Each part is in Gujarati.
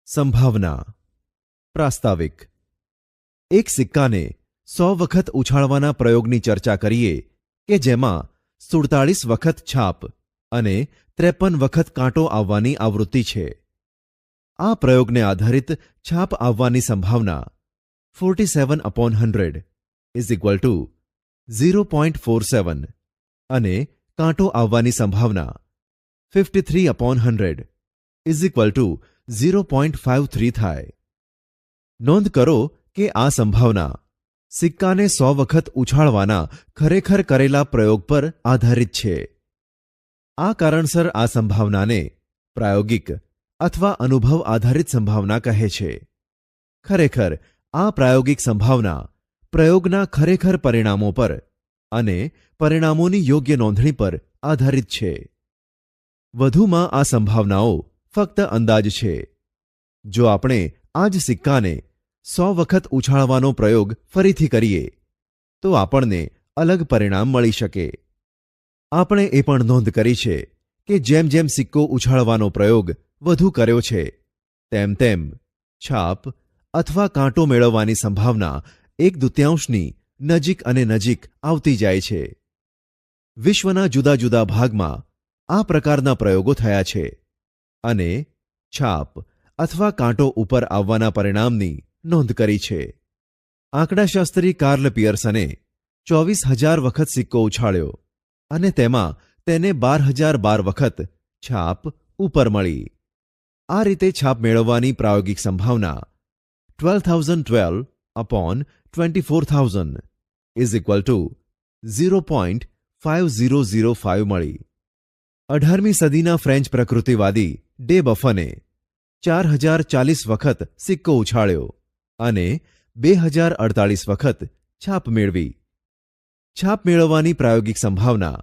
સંભાવના. પ્રાસ્તાવિક. એક સિક્કાને 100 વખત ઉછાળવાના પ્રયોગની ચર્ચા કરીએ કે જેમાં 47 વખત છાપ અને 53 વખત કાંટો આવવાની આવૃત્તિ છે. આ પ્રયોગને આધારિત છાપ આવવાની સંભાવના 47/100 = 0.47 અને કાંટો આવવાની સંભાવના 53/100 = 0.53 થાય. નોંધ કરો કે આ સંભાવના સિક્કાને 100 વખત ઉછાળવાના ખરેખર કરેલા પ્રયોગ પર આધારિત છે. આ કારણસર આ સંભાવનાને પ્રાયોગિક અથવા અનુભવ આધારિત સંભાવના કહે છે. ખરેખર આ પ્રાયોગિક સંભાવના પ્રયોગના ખરેખર પરિણામો પર અને પરિણામોની યોગ્ય નોંધણી પર આધારિત છે. વધુમાં આ સંભાવનાઓ ફક્ત અંદાજ છે. જો આપણે આ જ સિક્કાને 100 વખત ઉછાળવાનો પ્રયોગ ફરીથી કરીએ તો આપણને અલગ પરિણામ મળી શકે. આપણે એ પણ નોંધ કરી છે કે જેમ જેમ સિક્કો ઉછાળવાનો પ્રયોગ વધુ કર્યો છે તેમ તેમ છાપ અથવા કાંટો મેળવવાની સંભાવના 1/2ની નજીક અને નજીક આવતી જાય છે. વિશ્વના જુદા જુદા ભાગમાં આ પ્રકારના પ્રયોગો થયા છે અને છાપ અથવા કાંટો ઉપર આવવાના પરિણામની નોંધ કરી છે. આંકડાશાસ્ત્રી કાર્લ પિયર્સને 24,000 વખત સિક્કો ઉછાળ્યો અને તેમાં તેને 12,012 વખત છાપ ઉપર મળી. આ રીતે છાપ મેળવવાની પ્રાયોગિક સંભાવના 12,012/24,000 = 0.5005 મળી. 18મી સદીના ફ્રેન્ચ પ્રકૃતિવાદી ડે બફને 4,040 વખત સિક્કો ઉછાળ્યો અને 2,048 વખત છાપ મેળવી. છાપ મેળવવાની પ્રાયોગિક સંભાવના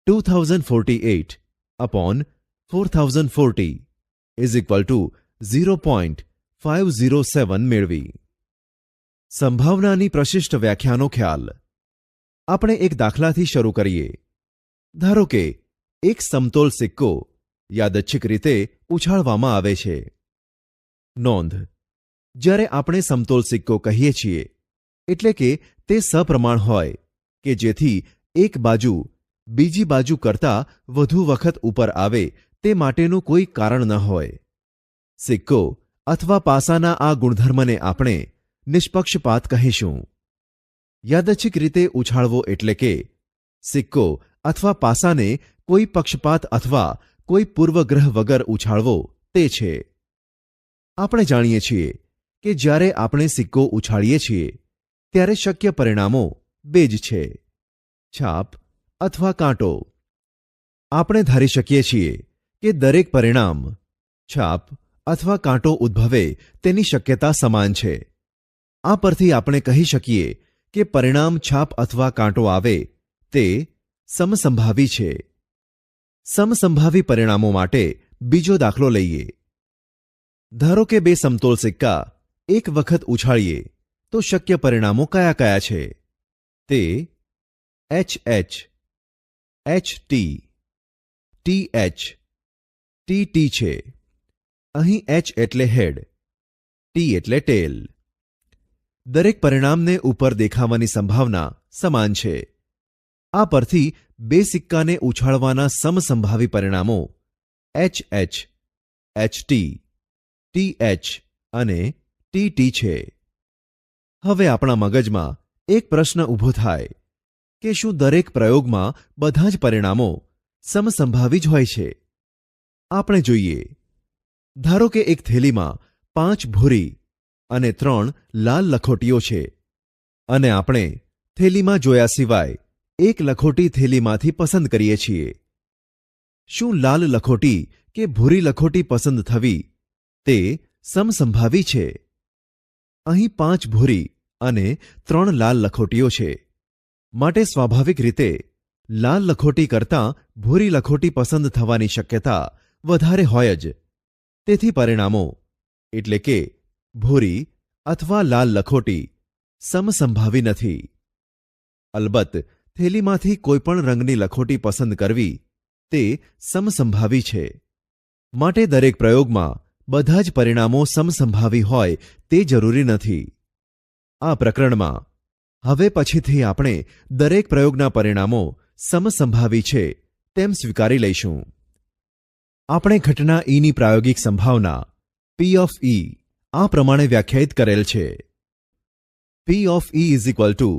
2,048/4040 = 0.507 મેળવી. સંભાવનાની પ્રશિષ્ટ વ્યાખ્યાનો ખ્યાલ. આપણે એક દાખલાથી શરૂ કરીએ. ધારો કે એક સમતોલ સિક્કો યાદચ્છિક રીતે ઉછાળવામાં આવે છે. નોંધ: જ્યારે આપણે સમતોલ સિક્કો કહીએ છીએ એટલે કે તે સપ્રમાણ હોય કે જેથી એક બાજુ બીજી બાજુ કરતાં વધુ વખત ઉપર આવે તે માટેનું કોઈ કારણ ન હોય. સિક્કો અથવા પાસાના આ ગુણધર્મને આપણે નિષ્પક્ષપાત કહીશું. યાદચ્છિક રીતે ઉછાળવો એટલે કે સિક્કો અથવા પાસાને કોઈ પક્ષપાત અથવા કોઈ પૂર્વગ્રહ વગર ઉછાળવો તે છે. આપણે જાણીએ છીએ કે જ્યારે આપણે સિક્કો ઉછાળીએ છીએ ત્યારે શક્ય પરિણામો બે જ છે: છાપ અથવા કાંટો. આપણે ધારી શકીએ છીએ કે દરેક પરિણામ છાપ અથવા કાંટો ઉદ્ભવે તેની શક્યતા સમાન છે. આ પરથી આપણે કહી શકીએ કે પરિણામ છાપ અથવા કાંટો આવે તે સમસંભાવી છે. સમસંભાવી પરિણામો માટે બીજો દાખલો લઈએ. ધારો કે બે સમતોલ સિક્કા એક વખત ઉછાળીએ તો શક્ય પરિણામો કયા કયા છે? તે HH, HT, TH, TT છે. અહીં H એટલે હેડ, T એટલે ટેલ. દરેક પરિણામને ઉપર દેખાવાની સંભાવના સમાન છે. આ પરથી બે સિક્કાને ઉછાળવાના સમસંભાવી પરિણામો HH, HT, TH અને TT છે. હવે આપણા મગજમાં એક પ્રશ્ન ઊભો થાય કે શું દરેક પ્રયોગમાં બધા જ પરિણામો સમસંભાવી જ હોય છે? આપણે જોઈએ. ધારો કે એક થેલીમાં 5 ભૂરી અને 3 લાલ લખોટીઓ છે અને આપણે થેલીમાં જોયા સિવાય એક લખોટી થેલીમાંથી પસંદ કરીએ છીએ. શું લાલ લખોટી કે ભૂરી લખોટી પસંદ થવી તે સમસંભાવી છે? અહીં 5 ભૂરી અને 3 લાલ લખોટીઓ છે, માટે સ્વાભાવિક રીતે લાલ લખોટી કરતાં ભૂરી લખોટી પસંદ થવાની શક્યતા વધારે હોય જ. તેથી પરિણામો એટલે કે ભૂરી અથવા લાલ લખોટી સમસંભાવી નથી. અલબત્ત થેલીમાંથી કોઈપણ રંગની લખોટી પસંદ કરવી તે સમસંભાવી છે. માટે દરેક પ્રયોગમાં બધા જ પરિણામો સમસંભાવી હોય તે જરૂરી નથી. આ પ્રકરણમાં હવે પછીથી આપણે દરેક પ્રયોગના પરિણામો સમસંભાવી છે તેમ સ્વીકારી લઈશું. આપણે ઘટના ઈની પ્રાયોગિક સંભાવના P of E આ પ્રમાણે વ્યાખ્યાયિત કરેલ છે. P of E is equal two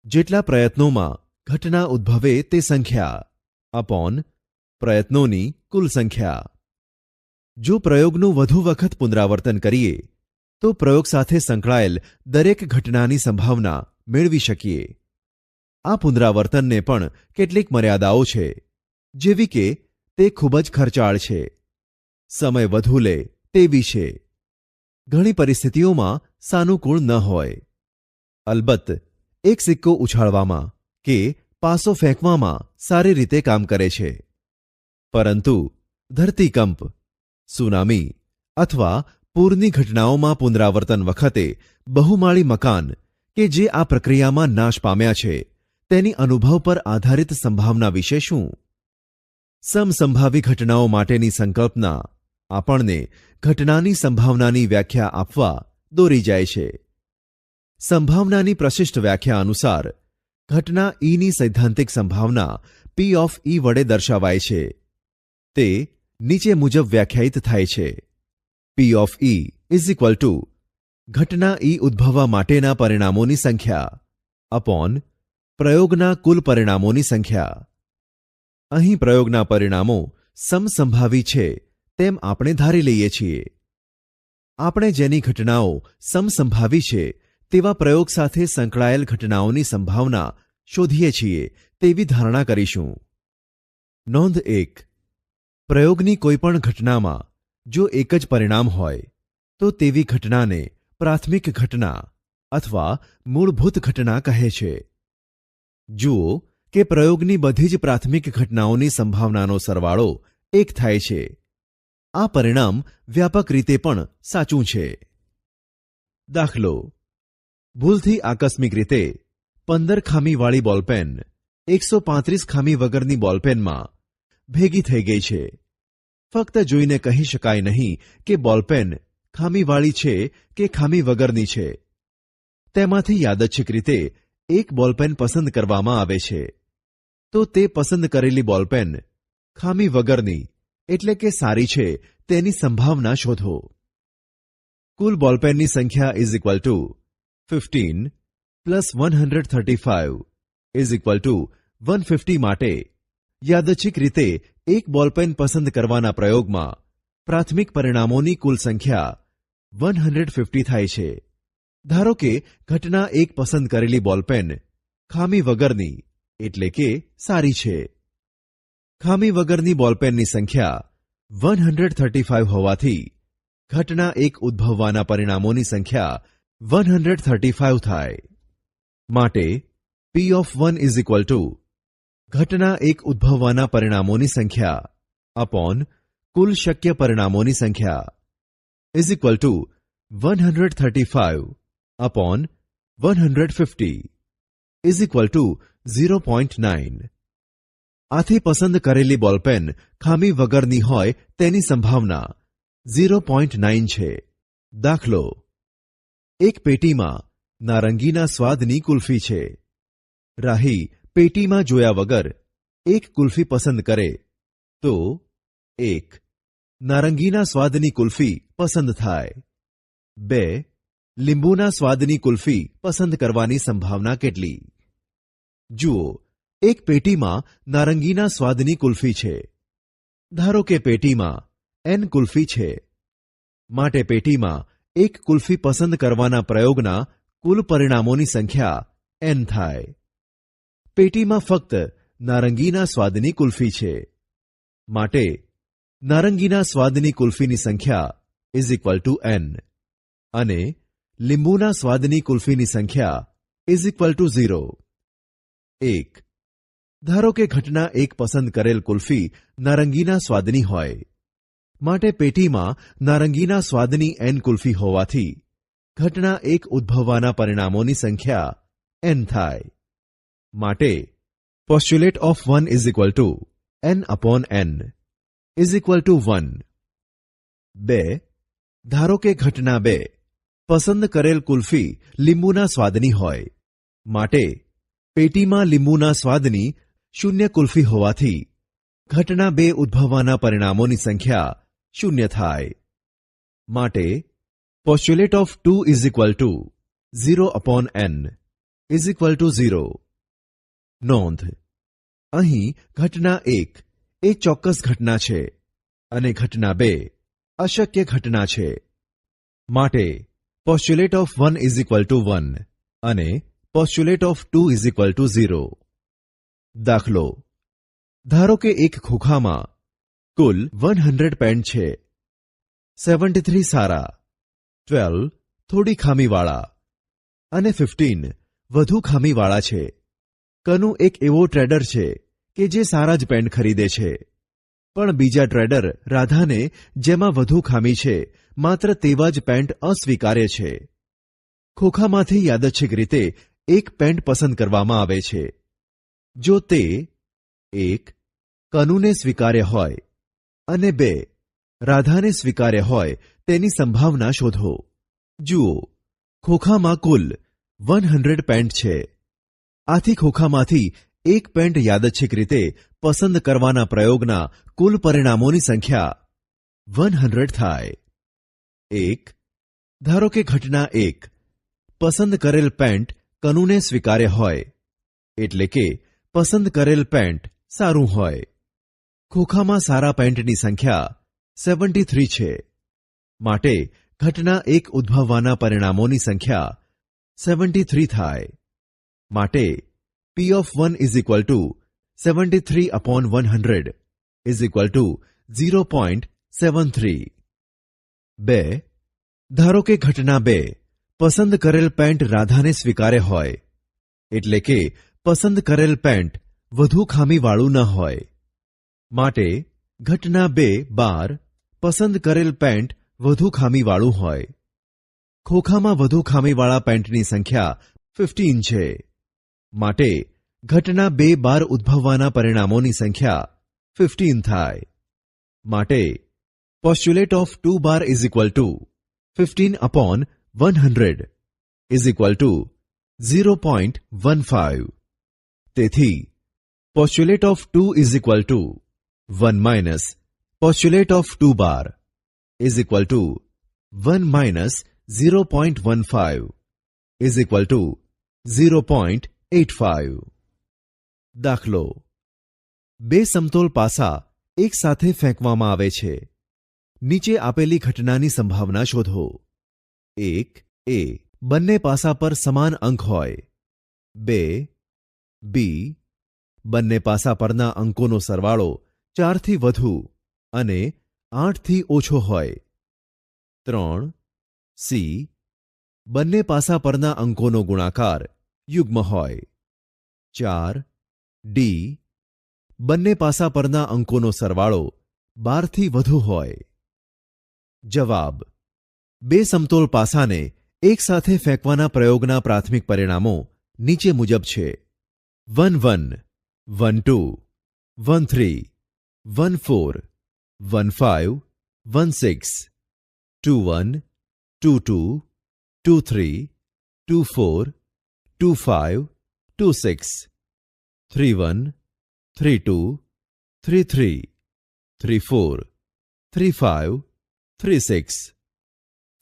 જેટલા પ્રયત્નોમાં ઘટના ઉદ્ભવે તે સંખ્યા અપોન પ્રયત્નોની કુલ સંખ્યા. જો પ્રયોગનું વધુ વખત પુનરાવર્તન કરીએ તો પ્રયોગ સાથે સંકળાયેલ દરેક ઘટનાની સંભાવના મેળવી શકીએ. આ પુનરાવર્તનને પણ કેટલીક મર્યાદાઓ છે, જેવી કે તે ખૂબ જ ખર્ચાળ છે, સમય વધુ લે તેવી છે, ઘણી પરિસ્થિતિઓમાં સાનુકૂળ ન હોય. અલબત્ત એક સિક્કો ઉછાળવામાં કે પાસો ફેંકવામાં સારી રીતે કામ કરે છે, પરંતુ ધરતીકંપ, સુનામી અથવા પૂરની ઘટનાઓમાં પુનરાવર્તન વખતે બહુમાળી મકાન કે જે આ પ્રક્રિયામાં નાશ પામ્યા છે તેની અનુભવ પર આધારિત સંભાવના વિશે શું? સમસંભાવી ઘટનાઓ માટેની સંકલ્પના આપણને ઘટનાની સંભાવનાની વ્યાખ્યા આપવા દોરી જાય છે. સંભાવનાની પ્રશિષ્ટ વ્યાખ્યા અનુસાર ઘટના ઈની સૈદ્ધાંતિક સંભાવના P of E વડે દર્શાવાય છે. તે નીચે મુજબ વ્યાખ્યાયિત થાય છે. P of E is equal two ઘટના ઈ ઉદ્ભવવા માટેના પરિણામોની સંખ્યા અપોન પ્રયોગના કુલ પરિણામોની સંખ્યા. અહીં પ્રયોગના પરિણામો સમસંભાવી છે તેમ આપણે ધારી લઈએ છીએ. આપણે જેની ઘટનાઓ સમસંભાવી છે તેવા પ્રયોગ સાથે સંકળાયેલ ઘટનાઓની સંભાવના શોધીએ છીએ તેવી ધારણા કરીશું. નોંધ 1. પ્રયોગની કોઈપણ ઘટનામાં જો એક જ પરિણામ હોય તો તેવી ઘટનાને પ્રાથમિક ઘટના અથવા મૂળભૂત ઘટના કહે છે. જુઓ કે પ્રયોગની બધી જ પ્રાથમિક ઘટનાઓની સંભાવનાનો સરવાળો 1 થાય છે. આ પરિણામ વ્યાપક રીતે પણ સાચું છે. દાખલો: ભૂલથી આકસ્મિક રીતે 15 ખામીવાળી બોલપેન 135 ખામી વગરની બોલપેનમાં ભેગી થઈ ગઈ છે. ફક્ત જોઈને કહી શકાય નહીં કે બોલપેન ખામીવાળી છે કે ખામી વગરની છે. તેમાંથી યાદચ્છિક રીતે એક બોલપેન પસંદ કરવામાં આવે છે, તો તે પસંદ કરેલી બોલપેન ખામી વગરની એટલે કે સારી છે તેની સંભાવના શોધો. કુલ બોલપેનની સંખ્યા is equal to 15 plus 135 is equal two 150 માટે યાદચ્છિક રીતે એક બોલપેન પસંદ કરવાના પ્રયોગમાં પ્રાથમિક પરિણામોની કુલ સંખ્યા 150 થાય છે. ધારો કે ઘટના એક પસંદ કરેલી બોલપેન ખામી વગરની એટલે કે સારી છે. ખામી વગરની બોલપેનની સંખ્યા 135 હોવાથી ઘટના એક ઉદ્ભવવાના પરિણામોની સંખ્યા 135 થાય. માટે P of 1 is equal two ઘટના એક ઉદ્ભવવાના પરિણામોની સંખ્યા અપોન કુલ શક્ય પરિણામોની સંખ્યા is equal two 135 upon 150 is equal two 0.9. આથી પસંદ કરેલી બોલપેન ખામી વગરની હોય તેની સંભાવના 0.9 છે. દાખલો: એક પેટીમાં નારંગીના સ્વાદની કુલ્ફી છે. રાહી પેટીમાં જોયા વગર એક કુલ્ફી પસંદ કરે તો 1. નારંગીના સ્વાદની કુલ્ફી પસંદ થાય. 2. લીંબુના સ્વાદની કુલ્ફી પસંદ કરવાની સંભાવના કેટલી? જુઓ, એક પેટીમાં નારંગીના સ્વાદની કુલ્ફી છે. ધારો કે પેટીમાં n કુલ્ફી છે. માટે પેટીમાં એક કુલ્ફી પસંદ કરવાના પ્રયોગના કુલ પરિણામોની સંખ્યા n થાય. પેટીમાં ફક્ત નારંગીના સ્વાદની કુલ્ફી છે. માટે નારંગીના સ્વાદની કુલ્ફીની સંખ્યા ઇઝ ઇક્વલ ટુ n અને લીંબુના સ્વાદની કુલ્ફીની સંખ્યા ઇઝ ઇક્વલ ટુ 0. 1. ધારો કે ઘટના એક પસંદ કરેલ કુલ્ફી નારંગીના સ્વાદની હોય. માટે પેટીમાં નારંગીના સ્વાદની n કુલ્ફી હોવાથી ઘટના એક ઉદ્ભવવાના પરિણામોની સંખ્યા n થાય. માટે postulate of 1 is equal to n upon n is equal to 1. 2. ધારો કે ઘટના 2 પસંદ કરેલ કુલ્ફી લીંબુના સ્વાદની હોય, માટે પેટીમાં લીંબુના સ્વાદની 0 કુલ્ફી હોવાથી ઘટના 2 ઉદ્ભવવાના પરિણામોની સંખ્યા 0 થાય. માટે postulate of 2 is equal to 0 upon n is equal to 0. નોંધ: અહીં ઘટના 1 એ ચોક્કસ ઘટના છે અને ઘટના 2 અશક્ય ઘટના છે. માટે postulate of 1 is equal to 1 અને postulate of 2 is equal to 0. દાખલો: ધારો કે એક ખોખામાં કુલ 100 પેન્ટ છે. 73 સારા, 12 થોડી ખામીવાળા અને 15 વધુ ખામીવાળા છે. કનુ એક એવો ટ્રેડર છે કે જે સારા જ પેન્ટ ખરીદે છે, પણ બીજા ટ્રેડર રાધાને, જેમાં વધુ ખામી છે, માત્ર તેવા જ પેન્ટ અસ્વીકાર્ય છે. ખોખામાંથી યાદચ્છિક રીતે એક પેન્ટ પસંદ કરવામાં આવે છે. જો તે 1 કનુને સ્વીકાર્ય હોય અને 2 રાધાને સ્વીકાર્ય હોય તેની સંભાવના શોધો. જુઓ, ખોખામાં કુલ 100 પેન્ટ છે. આથી ખોખામાંથી એક પેન્ટ યાદચ્છિક રીતે પસંદ કરવાના પ્રયોગના કુલ પરિણામોની સંખ્યા 100 થાય. 1. ધારો કે ઘટના 1 પસંદ કરેલ પેન્ટ કનુને સ્વીકાર્ય હોય, એટલે કે પસંદ કરેલ પેન્ટ સારું હોય. ખોખામાં સારા પેન્ટની સંખ્યા 73 છે. માટે ઘટના 1 ઉદ્ભવવાના પરિણામોની સંખ્યા 73 થાય. માટે P of 1 is equal to 73 upon 100 is equal to 0.73. 2. ધારો કે ઘટના 2 પસંદ કરેલ પેન્ટ રાધાને સ્વીકાર્ય હોય, એટલે કે પસંદ કરેલ પેન્ટ વધુ ખામીવાળું ન હોય. માટે ઘટના 2 12 પસંદ કરેલ પેન્ટ વધુ ખામીવાળું હોય. ખોખામાં વધુ ખામીવાળા પેન્ટની સંખ્યા 15 છે. માટે ઘટના 2 12 ઉદ્ભવવાના પરિણામોની સંખ્યા 15 થાય. માટે postulate of 2 bar is equal to 15 upon 100 is equal to 0.15. તેથી postulate of 2 is equal to 1 minus postulate of 2 bar is equal to 1 minus 0.15 is equal to 0.85. દાખલો: 2 સમતોલ પાસા એક સાથે ફેંકવામાં આવે છે. નીચે આપેલી ઘટનાની સંભાવના શોધો. 1 એ બંને પાસા પર સમાન અંક હોય. 2 બી બંને પાસા પરના અંકોનો સરવાળો 4 થી વધુ અને 8 થી ઓછો હોય. 3 સી બંને પાસા પરના અંકોનો ગુણાકાર યુગ્મ હોય. 4 ડી બંને પાસા પરના અંકોનો સરવાળો 12 થી વધુ હોય. જવાબ: 2 સમતોલ પાસાને એક સાથે ફેંકવાના પ્રયોગના પ્રાથમિક પરિણામો નીચે મુજબ છે. 1-1, 1-2, 1-3, 1-4, 1-5, 1-6, 2-1, 2-2, 2-3, 2-4, 2-5, 2-6, 3-1, 3-2, 3-3, 3-4, 3-5, 3-6,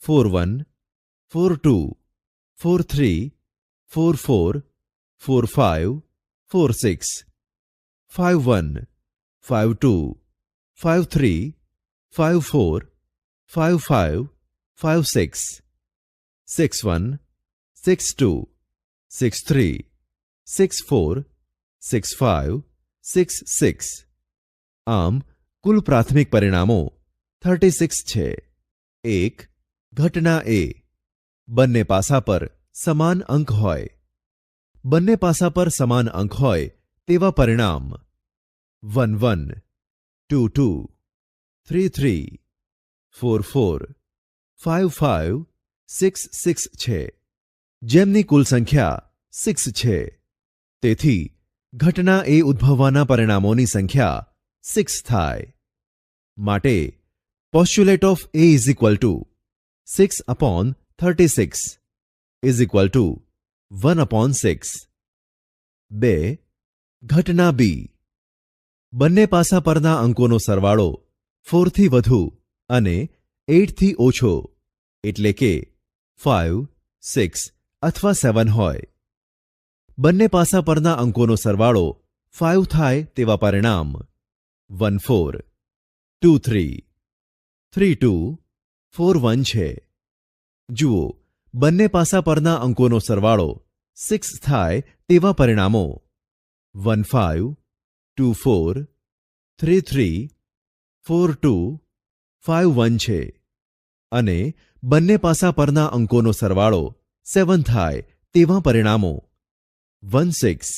4-1, 4-2, 4-3, 4-4, 4-5, 4-6, 5-1, 5-2, 5-3, 5-4, 5-5, 5-6, 6-1, 6-2, 6-3, 6-4, 6-5, 6-6. આમ કુલ પ્રાથમિક પરિણામો 36 છે. 1. ઘટના એ બંને પાસા પર સમાન અંક હોય. બંને પાસા પર સમાન અંક હોય તેવા પરિણામ 1-1, 2-2, 3-3, 4-4, 5-5, 6-6 છે. જેમની કુલ સંખ્યા 6 છે. તેથી ઘટના એ ઉદ્ભવવાના પરિણામોની સંખ્યા 6 થાય. માટે postulate of A is equal to 6/36 is equal to 1/6. 2. ઘટના બી. બંને પાસા પરના અંકોનો સરવાળો 4 થી વધુ અને 8 થી ઓછો એટલે કે 5, 6 અથવા 7 હોય. બંને પાસા પરના અંકોનો સરવાળો 5 થાય તેવા પરિણામ 1, 4, 2, 3, 3, 2, 4, 1 છે. જુઓ, બંને પાસા પરના અંકોનો સરવાળો 6 થાય તેવા પરિણામો 1, 5, 2, 4, 3, 3, 4, 2, 5, 1 છે અને બંને પાસા પરના અંકોનો સરવાળો 7 થાય તેવા પરિણામો 1, 6,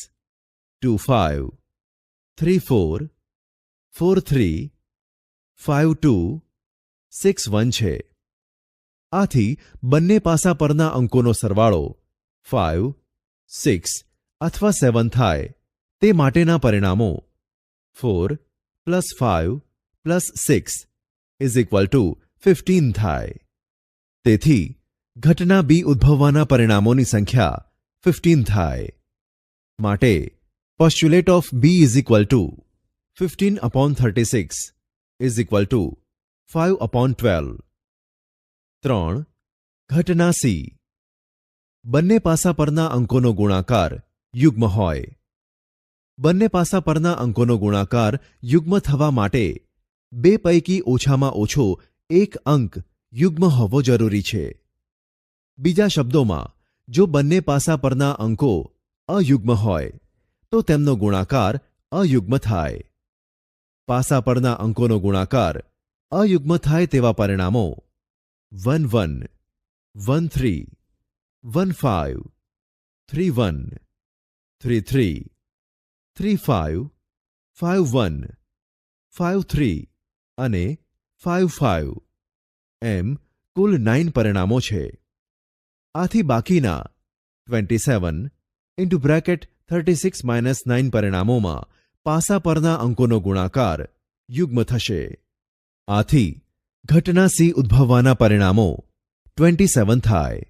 2, 5, 3, 4, 4, 3, 5, 2, 6, 1 છે. આથી બંને પાસા પરના અંકોનો સરવાળો 5, 6 અથવા 7 થાય તે માટેના પરિણામો 4 + 5 + 6 ઇઝ ઇક્વલ ટુ 15 થાય. તેથી ઘટના બી ઉદ્ભવવાના પરિણામોની સંખ્યા 15 થાય. માટે postulate of B is equal to 15/36 is equal to 5/12. 3. ઘટના સી. બંને પાસા પરના અંકોનો ગુણાકાર યુગ્મ હોય. બંને પાસા પરના અંકોનો ગુણાકાર યુગ્મ થવા માટે બે પૈકી ઓછામાં ઓછો એક અંક યુગ્મ હોવો જરૂરી છે. બીજા શબ્દોમાં, જો બંને પાસા પરના અંકો અયુગ્મ હોય તો તેમનો ગુણાકાર અયુગ્મ થાય. પાસા પરના અંકોનો ગુણાકાર અયુગ્મ થાય તેવા પરિણામો 1, 1, 1, 3, 1, 5, 3, 1, 3, 3, 3, 5, 5, 1, 5, 3 અને 5, 5 એમ કુલ 9 પરિણામો છે. આથી બાકીના 27 (36 - 9) પરિણામોમાં પાસા પરના અંકોનો ગુણાકાર યુગ્મ થશે. આથી ઘટના સી ઉદ્ભવવાના પરિણામો 27 થાય.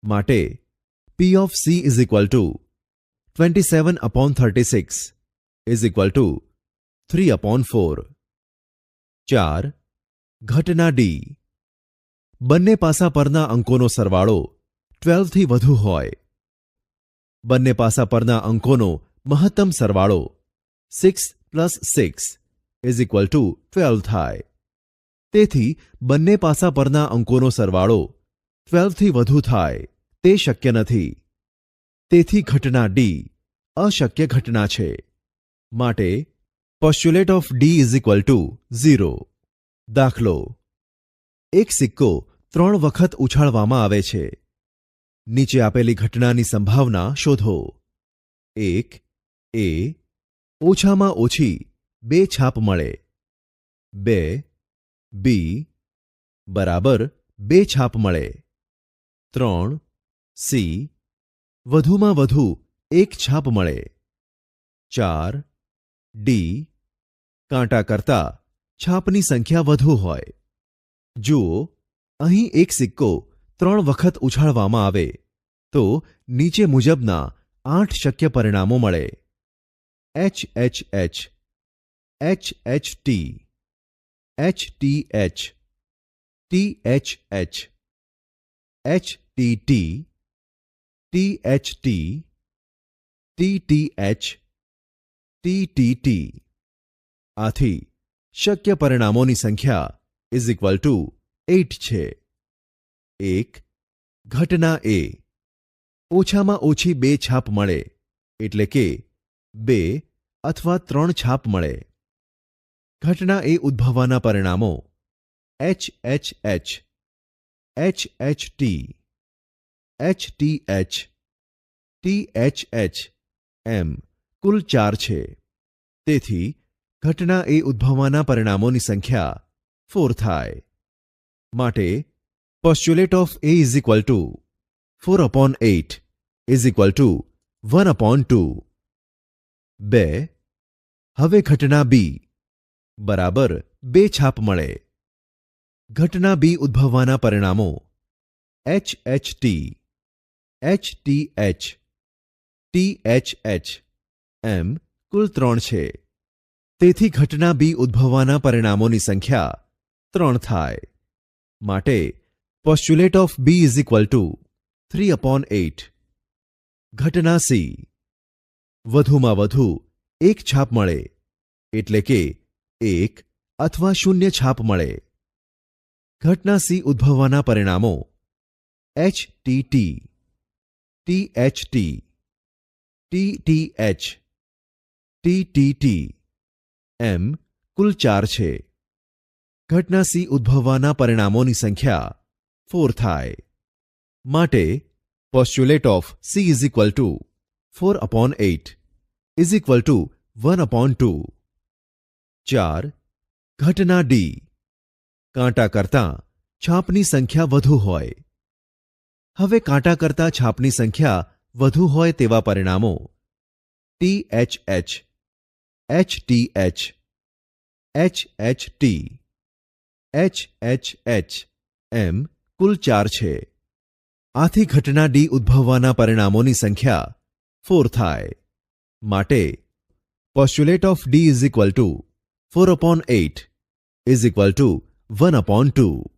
માટે P of C is equal two 27/36 is equal two 3/4. 4. ઘટના ડી. બંને પાસા પરના અંકોનો સરવાળો 12 થી વધુ હોય. બંને પાસા પરના અંકોનો મહત્તમ સરવાળો 6 + 6 ઇઝ ઇક્વલ ટુ 12 થાય. તેથી બંને પાસા પરના અંકોનો સરવાળો 12 થી વધુ થાય તે શક્ય નથી. તેથી ઘટના ડી અશક્ય ઘટના છે. માટે postulate of D is equal to 0. દાખલો: એક સિક્કો 3 વખત ઉછાળવામાં આવે છે. નીચે આપેલી ઘટનાની સંભાવના શોધો. 1. એ ઓછામાં ઓછી 2 છાપ મળે. 2. બી બરાબર 2 છાપ મળે. 3. સી વધુમાં વધુ 1 છાપ મળે. 4. ડી કાંટા કરતાં છાપની સંખ્યા વધુ હોય. જુઓ, અહીં એક સિક્કો 3 વખત ઉછાળવામાં આવે તો નીચે મુજબના 8 શક્ય પરિણામો મળે: HHH, HHT, HTH, THH, HTT, THT, TTH, TTT. આથી શક્ય પરિણામોની સંખ્યા ઇઝ ઇક્વલ ટુ 8 છે. 1. ઘટના એ. ઓછામાં ઓછી 2 છાપ મળે એટલે કે 2 અથવા 3 છાપ મળે. ઘટના એ ઉદ્ભવવાના પરિણામો HHH, HHT, HTH, THH એમ કુલ 4 છે. તેથી ઘટના એ ઉદ્ભવવાના પરિણામોની સંખ્યા 4 થાય. માટે postulate of A is equal to 4/8 is equal to 1/2. 2. હવે ઘટના બી બરાબર 2 છાપ મળે. ઘટના બી ઉદ્ભવવાના પરિણામો HHT, HTH, THH એમ કુલ 3 છે. તેથી ઘટના બી ઉદ્ભવવાના પરિણામોની સંખ્યા 3 થાય. માટે postulate of B is equal to 3/8. ઘટના સી વધુમાં વધુ એક છાપ મળે એટલે કે 1 અથવા 0 છાપ મળે. ઘટના સી ઉદ્ભવવાના પરિણામો HTT, THT, TTH, TTT એમ કુલ 4 છે. ઘટના સી ઉદ્ભવવાના પરિણામોની સંખ્યા 4 થાય. માટે postulate of C is equal to 4/8 is equal to 1/2. 4. ઘટના ડી કાંટા કરતાં છાપની સંખ્યા વધુ હોય. હવે કાંટા કરતાં છાપની સંખ્યા વધુ હોય તેવા પરિણામો THH, HTH, HHT, HHH એમ કુલ 4 છે. આથી ઘટના ડી ઉદ્ભવવાના પરિણામોની સંખ્યા 4 થાય. માટે postulate of D is equal to 4/8 is equal to 1/2.